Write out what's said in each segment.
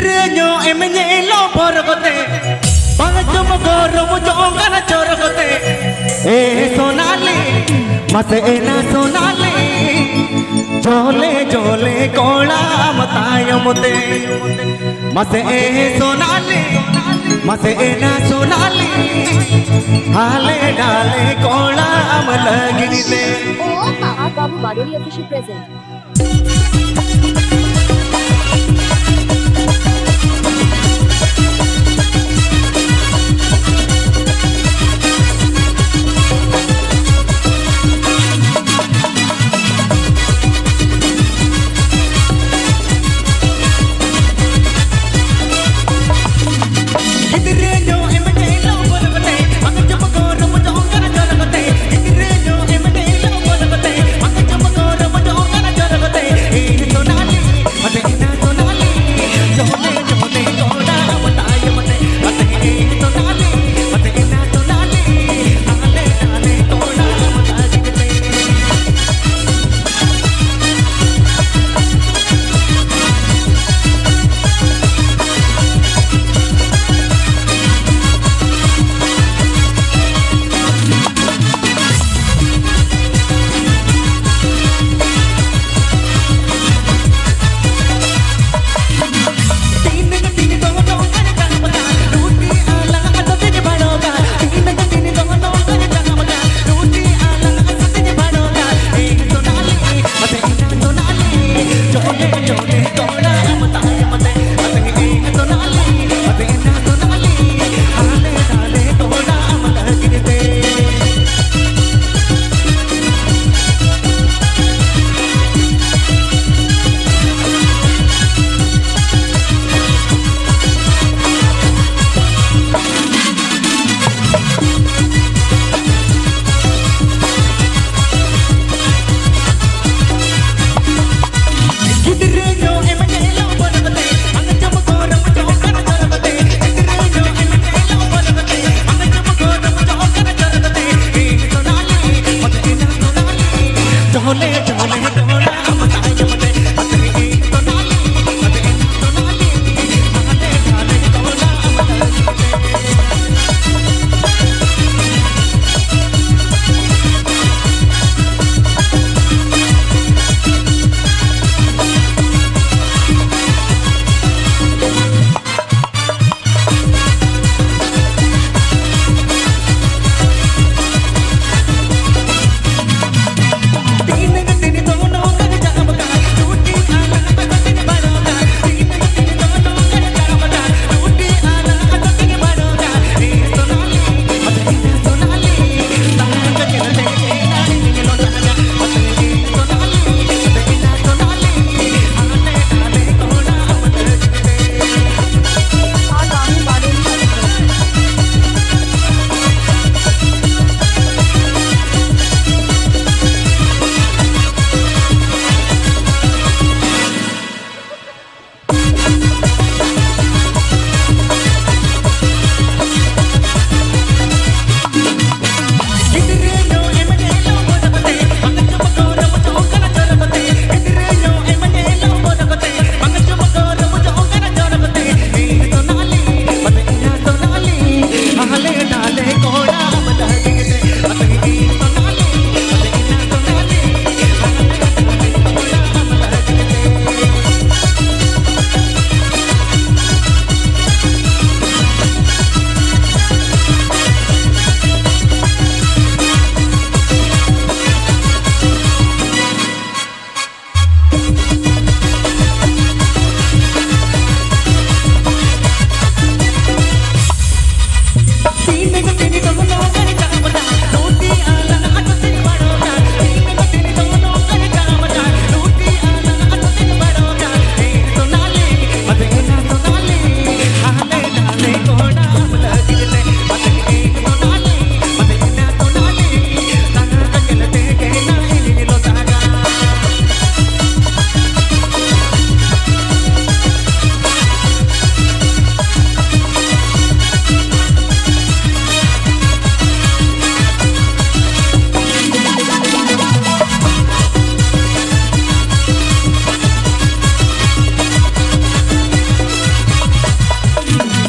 Gidrenya emenye lo borogote, bangajum goro mujongana chorogote. Sonali, masena sonali, jole jole kola matayamute. Mase sonali, masena sonali, hale dale kola amalagirite. Oh, Babu Badoli official present.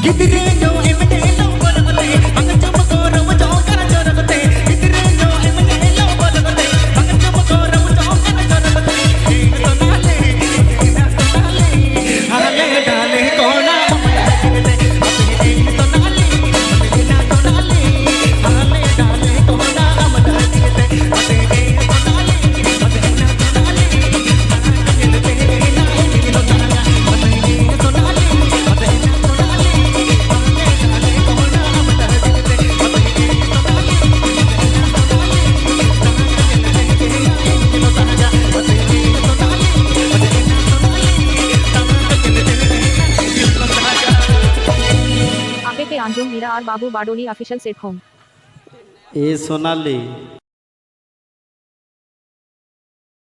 गिदरे जो एमने लो बोलते अंग चुम गौरव जो कर चोरते गिदरे जो एमने लो बोलते अंग चुम गौरव जो कर चोरते तो नाले हाले डाले कोना तो नाले तो नाले हाले डाले कोना अमदा दिते अते तो नाले আগে পে আঞ্জুম মীরা আর বাবু বাডোলি অফিসিয়াল সেট হোম এ সোনালি